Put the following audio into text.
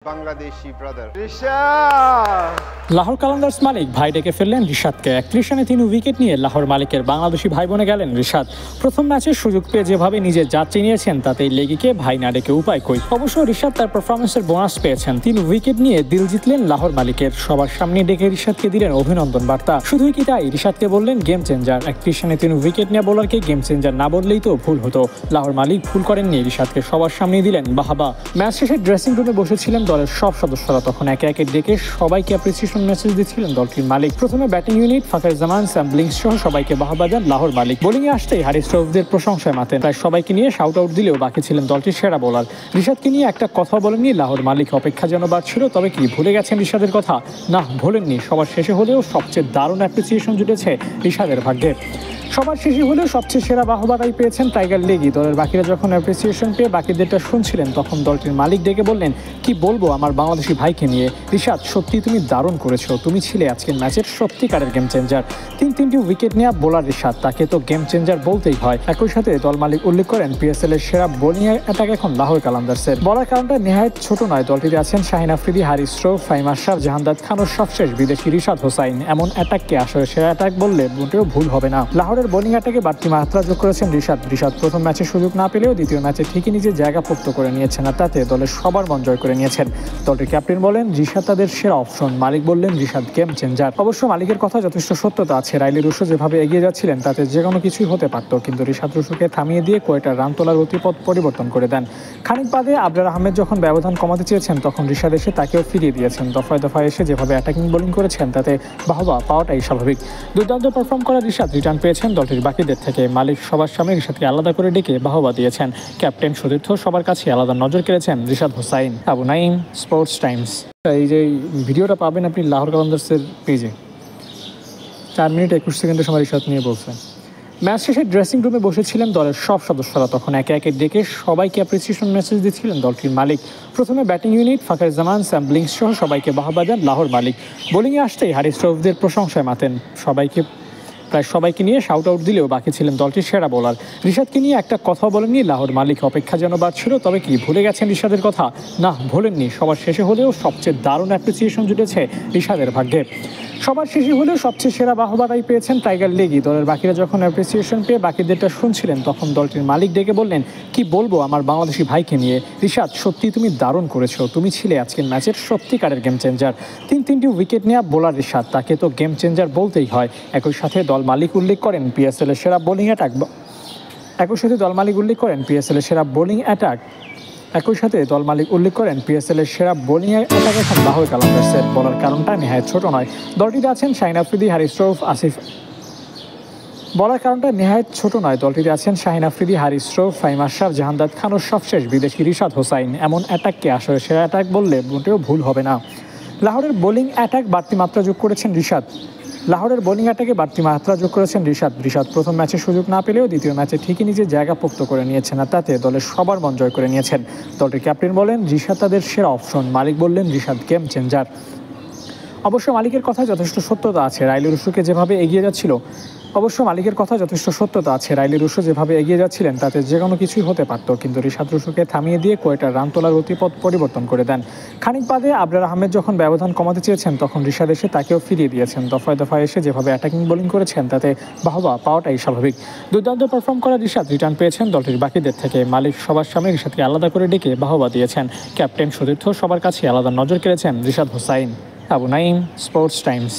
Bangladeshi brother. Lahore Qalandars মালিক ভাই ডেকে ফেললেন রিশাদকে। 31 রানে 3 উইকেট নিয়ে লাহোর মালিকের বাংলাদেশি ভাই বোনে গেলেন রিশাদ। প্রথম ম্যাচের সুযোগ পেয়ে যেভাবে নিজের জাত চিনিয়েছেন তাতেই লেগিকে ভাই না ডেকে উপায় কই। অবশ্য রিশাদ তার পারফরমেন্সের বোনাস পেয়েছেন। 3 উইকেট নিয়ে দিল জিতলেন লাহোর মালিকের। সবার সামনে ডেকে রিশাদকে দিলেন অভিনন্দন বার্তা। শুধুই কি তাই, রিশাদকে বললেন গেম চেঞ্জার। 31 রানে 3 উইকেট নিয়ে বোলারকে গেম চেঞ্জার না বললেই তো ভুল হতো। লাহোর মালিক ভুল করেননি, রিশাদকে সবার সামনেই দিলেন বাহাবা। ম্যাচ শেষে ড্রেসিং রুমে বসেছিলেন দলের সব সদস্যরা। তখন একে একে ডেকে সবাইকে অ্যাপ্রিসিয়েশন মেসেজ দিচ্ছিলেন দলটির মালিক। প্রথমে ব্যাটিং ইউনিট ফাকার জামান, স্যাম ব্লিংস সহ সবাইকে বাহবা দেন লাহোর মালিক। বোলিংয়ে আসতেই হারিস রৌফদের প্রশংসায় মাতেন। প্রায় সবাইকে নিয়ে শাউট আউট দিলেও বাকি ছিলেন দলটির সেরা বোলার। রিশাদকে নিয়ে একটা কথা বলেননি লাহোর মালিক। অপেক্ষা যেন বাড়ছিল, তবে কি ভুলে গেছেন রিশাদের কথা? না, ভোলেননি। সবার শেষে হলেও সবচেয়ে দারুণ অ্যাপ্রিসিয়েশন জুটেছে রিশাদের ভাগ্যে। সবার শেষে হলেও সবচেয়ে সেরা বাহবাটাই পেয়েছেন টাইগার লেগি। দলের বাকিরা যখন অ্যাপ্রিসিয়েশন পেয়ে বাকিদেরটা শুনছিলেন তখন দলটির মালিক ডেকে বললেন, কি বলবো আমার বাংলাদেশি ভাইকে নিয়ে, রিশাদ সত্যি তুমি দারুণ করেছো, তুমি ছিলে আজকের ম্যাচের সত্যিকারের গেম চেঞ্জার। 3টি উইকেট নেওয়া বোলার রিশাদ, তাকে তো গেম চেঞ্জার বলতেই হয়। একই সাথে দল মালিক উল্লেখ করেন পিএসএল এর সেরা বোলিং অ্যাটাক এখন লাহোর কালান্দার্সের। বলার কারণটা নেহায়েত ছোট নয়। দলটিতে আছেন শাহিন আফ্রিদি, হারিস রৌফ, ফাহিম আশরাফ, জাহানদাদ খান ও সবশেষ বিদেশি রিশাদ হোসাইন। এমন অ্যাটাককে আসলে সেরা অ্যাটাক বললে মোটেও ভুল হবে না। লাহোরের বোলিং অ্যাটাকে বাড়তি মাত্রা যোগ করেছেন রিশাদ প্রথম ম্যাচে সুযোগ না পেলেও দ্বিতীয় ম্যাচে ঠিকই নিজের জায়গা পোক্ত করে নিয়েছেন, আর তাতে দলের সবার মন জয় করে নিয়েছেন। দলটির ক্যাপ্টেন বলেন রিশাদ তাদের সেরা অপশন, মালিক বললেন রিশাদ গেম চেঞ্জার। অবশ্য মালিকের কথা যথেষ্ট সত্যতা আছে। রাইলি রুশো যেভাবে এগিয়ে যাচ্ছিলেন তাতে যে কোনো কিছুই হতে পারত, কিন্তু রিশাদ রুশোকে থামিয়ে দিয়ে কয়েকটা রান তোলার গতিপথ পরিবর্তন করে দেন। খানিক বাদে আবরার আহমেদ যখন ব্যবধান কমাতে চেয়েছেন তখন রিশাদ এসে তাকেও ফিরিয়ে দিয়েছেন। দফায় দফায় এসে যেভাবে অ্যাটাকিং বোলিং করেছেন তাতে বাহবা পাওয়াটাই স্বাভাবিক। দুর্দান্ত পারফর্ম করা রিশাদ রিটার্ন পেয়েছেন দলটির বাকিদের থেকে। মালিক সবার সামনে রিশাদকে আলাদা করে ডেকে বাহবা দিয়েছেন। ক্যাপ্টেন সতীর্থ সবার কাছে আলাদা নজর কেড়েছেন রিশাদ হোসাইন। Abu Naim, sports times. এই যে ভিডিওটা পাবেন আপনি লাহোর কালান্দার্সের পেজে। 4 মিনিট 21 সেকেন্ডের সময় রিশাদ নিয়ে বলছেন। ম্যাচ শেষে ড্রেসিং রুমে বসেছিলেন দলের সব সদস্যরা। তখন একে একে ডেকে সবাইকে অ্যাপ্রিসিয়েশন মেসেজ দিচ্ছিলেন দলটির মালিক। প্রথমে ব্যাটিং ইউনিট ফাকার জামান, স্যাম ব্লিংস সহ সবাইকে বাহবা দেন লাহোর মালিক। বোলিংয়ে আসতেই হারিস রৌফদের প্রশংসায় মাতেন। প্রায় সবাইকে নিয়ে শাউট আউট দিলেও বাকি ছিলেন দলটির সেরা বোলার। রিশাদকে নিয়ে একটা কথা বলেননি লাহোর মালিক। অপেক্ষা যেন বাড়ছিল, তবে কি ভুলে গেছেন রিশাদের কথা? না, ভোলেননি। সবার শেষে হলেও সবচেয়ে দারুণ অ্যাপ্রিসিয়েশন জুটেছে রিশাদের ভাগ্যে। সবার শেষে হলেও সবচেয়ে সেরা বাহবাটাই পেয়েছেন টাইগার লেগি। দলের বাকিরা যখন অ্যাপ্রিসিয়েশন পেয়ে বাকিদেরটা শুনছিলেন তখন দলটির মালিক ডেকে বললেন, কি বলবো আমার বাংলাদেশি ভাইকে নিয়ে, রিশাদ সত্যি তুমি দারুণ করেছো, তুমি ছিলে আজকের ম্যাচের সত্যিকারের গেম চেঞ্জার। 3টি উইকেট নেওয়া বোলার রিশাদ, তাকে তো গেম চেঞ্জার বলতেই হয়। একই সাথে দল মালিক উল্লেখ করেন পিএসএল এর সেরা বোলিং অ্যাটাক একই সাথে দল মালিক উল্লেখ করেন পিএসএল এর সেরা বোলিং অ্যাটাক এখন লাহোর কালান্দার্সের। বলার কারণটা নেহায়েত ছোট নয়। দলটিতে আছেন শাহিন আফ্রিদি, হারিস রৌফ, ফাহিম আশরাফ, জাহানদাদ খান ও সবশেষ বিদেশি রিশাদ হোসাইন। এমন অ্যাটাককে আসলে সেরা অ্যাটাক বললে মোটেও ভুল হবে না। লাহোরের বোলিং অ্যাটাকে বাড়তি মাত্রা যোগ করেছেন রিশাদ প্রথম ম্যাচে সুযোগ না পেলেও দ্বিতীয় ম্যাচে ঠিকই নিজের জায়গা পোক্ত করে নিয়েছেন, আর তাতে দলের সবার মন জয় করে নিয়েছেন। দলটির ক্যাপ্টেন বলেন রিশাদ তাদের সেরা অপশন, মালিক বললেন রিশাদ গেম চেঞ্জার। অবশ্য মালিকের কথা যথেষ্ট সত্যতা আছে। রাইলি রুশো যেভাবে এগিয়ে যাচ্ছিলেন তাতে যে কোনো কিছুই হতে পারত, কিন্তু রিশাদ রুশোকে থামিয়ে দিয়ে কয়েকটা রান তোলার গতিপথ পরিবর্তন করে দেন। খানিক বাদে আবরার আহমেদ যখন ব্যবধান কমাতে চেয়েছেন তখন রিশাদ এসে তাকেও ফিরিয়ে দিয়েছেন। দফায় দফায় এসে যেভাবে অ্যাটাকিং বোলিং করেছেন তাতে বাহবা পাওয়াটাই স্বাভাবিক। দুর্দান্ত পারফর্ম করা রিশাদ রিটার্ন পেয়েছেন দলটির বাকিদের থেকে। মালিক সবার সামনে রিশাদকে আলাদা করে ডেকে বাহবা দিয়েছেন। ক্যাপ্টেন সতীর্থ সবার কাছে আলাদা নজর কেড়েছেন রিশাদ হোসাইন। Abu Naim, sports Times.